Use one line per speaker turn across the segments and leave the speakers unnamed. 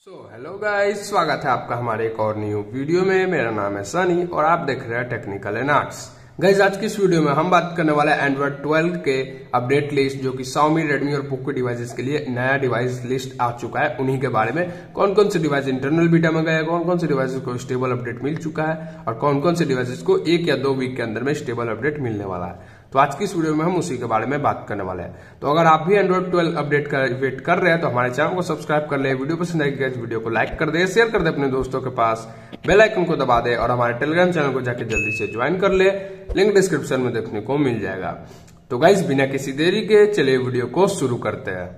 Hello guys, स्वागत है आपका हमारे एक और न्यू वीडियो में। मेरा नाम है सनी और आप देख रहे हैं टेक्निकल एंड आर्ट्स। गाइस, आज की इस वीडियो में हम बात करने वाले हैं एंड्रॉइड 12 के अपडेट लिस्ट, जो कि Xiaomi, Redmi और पोको डिवाइसेस के लिए नया डिवाइस लिस्ट आ चुका है। उन्हीं के बारे में कौन कौन से डिवाइस इंटरनल बीटा में गए, कौन कौन से डिवाइसेस को स्टेबल अपडेट मिल चुका है और कौन कौन से डिवाइसेस को 1 या 2 वीक के अंदर में स्टेबल अपडेट मिलने वाला है। तो आज की इस वीडियो में हम उसी के बारे में बात करने वाले हैं। तो अगर आप भी एंड्रॉइड 12 अपडेट का वेट कर रहे हैं तो हमारे चैनल को सब्सक्राइब कर ले, वीडियो पसंद आएगी इस वीडियो को लाइक कर दे, शेयर कर दे अपने दोस्तों के पास, बेल आइकन को दबा दे और हमारे टेलीग्राम चैनल को जाके जल्दी से ज्वाइन कर ले, लिंक डिस्क्रिप्शन में देखने को मिल जाएगा। तो गाइस, बिना किसी देरी के चलिए वीडियो को शुरू करते हैं।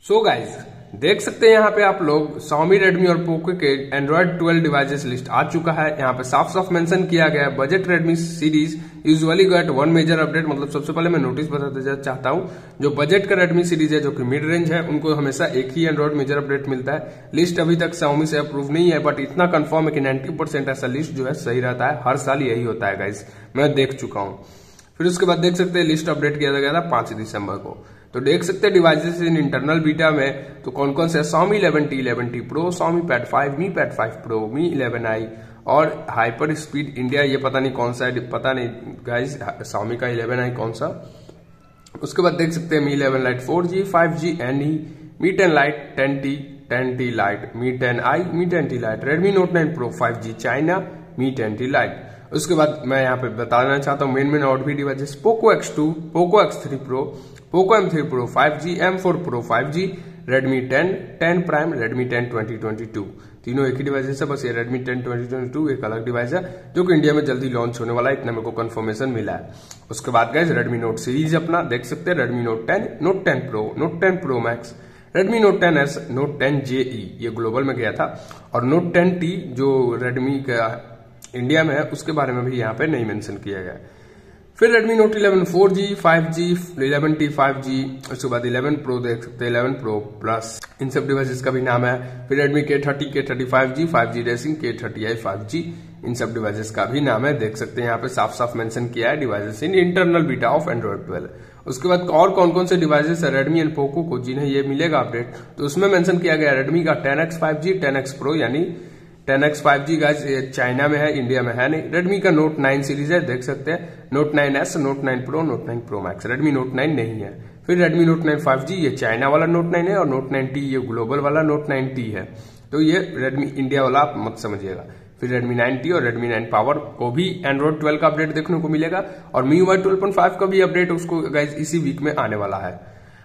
सो गाइस, देख सकते हैं यहाँ पे आप लोग Xiaomi, Redmi और पोको के एंड्रॉइड 12 डिवाइसेस लिस्ट आ चुका है। यहाँ पे साफ साफ मेंशन किया गया है budget Redmi series usually get one major update. मतलब सबसे पहले मैं नोटिस बताना चाहता हूँ, जो बजट का Redmi सीरीज है, जो कि मिड रेंज है, उनको हमेशा एक ही एंड्रॉइड मेजर अपडेट मिलता है। लिस्ट अभी तक Xiaomi से अप्रूव नहीं है, बट इतना कंफर्म है कि 90% ऐसा लिस्ट जो है सही रहता है। हर साल यही होता है गाइस, मैं देख चुका हूँ। फिर उसके बाद देख सकते हैं लिस्ट अपडेट किया गया था 5 दिसंबर को। तो देख सकते हैं डिवाइसेस इन इंटरनल बीटा में तो कौन कौन से Xiaomi 11T Pro, Xiaomi Pad 5, Mi Pad 5 Pro, Mi 11i और हाइपर स्पीड इंडिया, ये पता नहीं कौन सा है, पता नहीं गाइस Xiaomi का 11i कौन सा। उसके बाद देख सकते हैं Mi 11 Lite 4G 5G NE, Mi 10 Lite 10T Lite, Mi 10i, Mi 10T Lite, Redmi Note 9 Pro 5G China, Mi 10T Lite। उसके बाद मैं यहाँ पे बताना चाहता हूँ मेन और भी devices Poco X2, Poco X3 Pro, Poco M3 Pro 5G, M4 Pro 5G, Redmi 10, 10 Prime, Redmi 10 2022। तीनों एक ही डिवाइस है, बस ये Redmi 10 2022 एक अलग डिवाइस है जो कि इंडिया में जल्दी लॉन्च होने वाला है, इतना मेरे को कंफर्मेशन मिला है। उसके बाद गाइस Redmi Note सीरीज अपना देख सकते हैं, Redmi Note 10, Note 10 Pro, Note 10 Pro Max, Redmi Note 10s, Note 10JE ये ग्लोबल में गया था, और Note 10T जो Redmi का इंडिया में है उसके बारे में भी यहाँ पे नहीं मेंशन किया गया। फिर Redmi Note 11 4G 5G, 11T 5G, उसके बाद 11 Pro देख सकते हैं, 11 Pro Plus, इन सब डिवाइसेस का भी नाम है। फिर Redmi K30, K30 5G, 5G Racing, K30i 5G, इन सब डिवाइसेस का भी नाम है। देख सकते हैं यहाँ पे साफ साफ मेंशन किया है devices in internal beta of Android 12। उसके बाद और कौन कौन से डिवाइसेस है Redmi एंड पोको को जिन्हें ये मिलेगा अपडेट, तो उसमें मेंशन किया गया Redmi का 10X 5G, 10X Pro यानी 10X 5G गाइस चाइना में है, इंडिया में है नहीं। Redmi का Note 9 सीरीज है, देख सकते हैं Note 9s, Note 9 Pro, Note 9 Pro Max, Redmi Note 9 नहीं है। फिर Redmi Note 9 5G ये चाइना वाला Note 9 है, और Note 9T ये ग्लोबल वाला Note 9T है। तो ये Redmi इंडिया वाला आप मत समझिएगा। फिर Redmi 9T और Redmi 9 Power को भी एंड्रॉइड 12 का अपडेट देखने को मिलेगा, और MIUI 12.5 का भी अपडेट उसको गाइस इसी वीक में आने वाला है।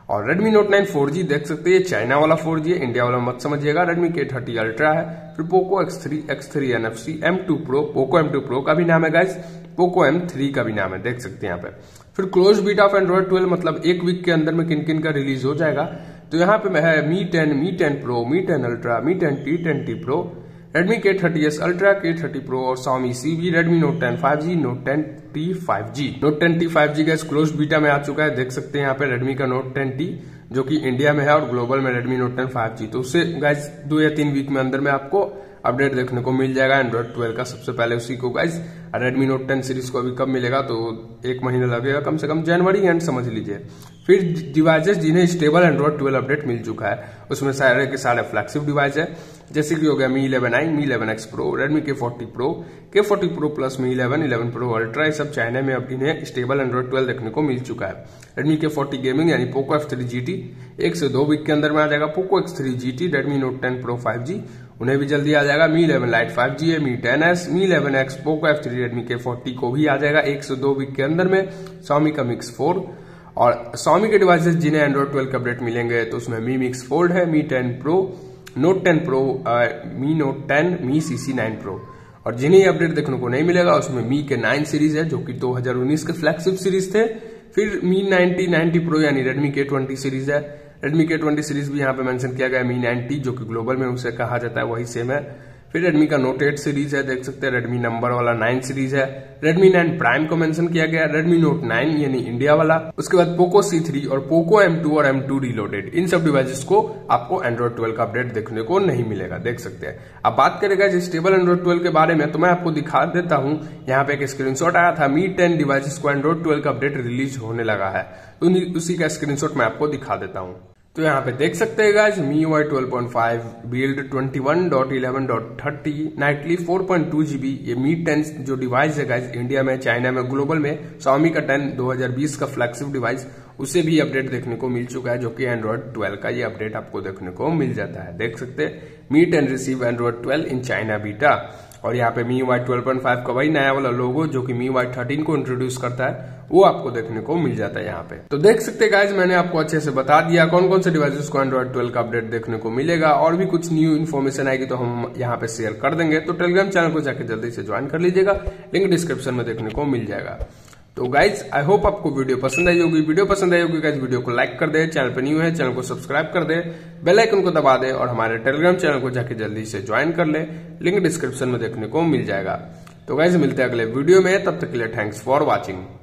और Redmi Note 9 4G देख सकते हैं, चाइना वाला 4G है, इंडिया वाला मत समझिएगा। Redmi K30 Ultra है। फिर Poco X3 NFC, M2 Pro, Poco M2 Pro का भी नाम है गाइस, पोको M3 का भी नाम है, देख सकते हैं यहाँ पे। फिर क्लोज बीटा ऑफ एंड्रॉइड 12 मतलब एक वीक के अंदर में किन किन का रिलीज हो जाएगा, तो यहाँ पे है Mi 10, Mi 10 Pro, Mi 10 Ultra, Mi 10T, 10T Pro, Redmi K30s Ultra, K30 Pro और Xiaomi CV, Redmi Note 10 5G, Note 10T 5G। Note 10T 5G gas close beta में आ चुका है, देख सकते हैं यहाँ पे Redmi का Note 10T जो कि इंडिया में है, और ग्लोबल में Redmi Note 10 5G। तो उससे गाइस 2 या 3 वीक में अंदर में आपको अपडेट देखने को मिल जाएगा एंड्रॉइड 12 का। सबसे पहले उसी को गाइस Redmi Note 10 सीरीज को अभी कब मिलेगा, तो 1 महीना लगेगा कम से कम, जनवरी एंड समझ लीजिए। फिर डिवाइसेस जिन्हें स्टेबल एंड्रॉइड 12 अपडेट मिल चुका है उसमें सारे के सारे फ्लैगशिप डिवाइस है, जैसे कि हो गया Mi 11i, Mi 11X Pro, Redmi K40 Pro, K40 Pro Plus, Mi 11, 11 Pro Ultra, ये सब चाइना में अब इन्हें स्टेबल एंड्रॉइड 12 देखने को मिल चुका है। Redmi K40 गेमिंग यानी पोको F3 GT 1 से 2 वीक के अंदर में आ जाएगा। Poco X3 GT, Redmi Note 10 Pro 5G उन्हें भी जल्दी आ जाएगा। Mi 11 Lite 5G है, Mi 10s, Mi 11X, Poco F3, Redmi K40 को भी आ जाएगा 1 से 2 वीक के अंदर में। Xiaomi का Mix 4 और Xiaomi के डिवाइसेस जिन्हें एंड्रॉइड 12 का अपडेट मिलेंगे तो उसमें Mi Mix Fold है, Mi 10 Pro, Note 10 Pro, Mi Note 10, Mi CC 9 Pro। और जिन्हें अपडेट देखने को नहीं मिलेगा उसमें Mi के 9 सीरीज है, जो कि 2019 के फ्लैगशिप सीरीज थे। फिर Mi 90 Pro यानी Redmi K20 सीरीज है, Redmi K20 सीरीज भी यहाँ पे मेंशन किया गया। Mi 90 जो कि ग्लोबल में उसे कहा जाता है वही सेम है। फिर Redmi का Note 8 सीरीज है, देख सकते हैं Redmi नंबर वाला 9 सीरीज है, Redmi 9 Prime को मेंशन किया गया, Redmi Note 9 यानी इंडिया वाला, उसके बाद POCO C3 और POCO M2 और M2 Reloaded, इन सब डिवाइसेस को आपको Android 12 का अपडेट देखने को नहीं मिलेगा, देख सकते हैं। अब बात करेगा स्टेबल Android 12 के बारे में, तो मैं आपको दिखा देता हूं। यहाँ पे एक स्क्रीनशॉट आया था, Mi 10 डिवाइसेस को Android 12 का अपडेट रिलीज होने लगा है, तो उसी का स्क्रीनशॉट मैं आपको दिखा देता हूं। तो यहाँ पे देख सकते हैं guys, MIUI 12.5 build 21.11.30 Knightley 4.2 GB, ये Mi 10 जो डिवाइस है गाइस, इंडिया में, चाइना में, ग्लोबल में Xiaomi का 10 2020 का फ्लैगशिप डिवाइस, उसे भी अपडेट देखने को मिल चुका है, जो कि Android 12 का ये अपडेट आपको देखने को मिल जाता है। देख सकते हैं Mi 10 receive Android 12 in China beta, और यहाँ पे MIUI 12.5 का वही नया वाला लोगो जो कि MIUI 13 को इंट्रोड्यूस करता है, वो आपको देखने को मिल जाता है यहाँ पे। तो देख सकते हैं गाइज, मैंने आपको अच्छे से बता दिया कौन कौन से डिवाइसेस को Android 12 का अपडेट देखने को मिलेगा, और भी कुछ न्यू इन्फॉर्मेशन आएगी तो हम यहाँ पे शेयर कर देंगे। तो टेलीग्राम चैनल को जाकर जल्दी से ज्वाइन कर लीजिएगा, लिंक डिस्क्रिप्शन में देखने को मिल जाएगा। तो गाइज आई होप आपको वीडियो पसंद आई होगी। वीडियो पसंद आई होगी गाइज, वीडियो को लाइक कर दे, चैनल पर न्यू है चैनल को सब्सक्राइब कर दे, बेल आइकन को दबा दे, और हमारे टेलीग्राम चैनल को जाके जल्दी से ज्वाइन कर ले, लिंक डिस्क्रिप्शन में देखने को मिल जाएगा। तो गाइज मिलते हैं अगले वीडियो में, तब तक के लिए थैंक्स फॉर वॉचिंग।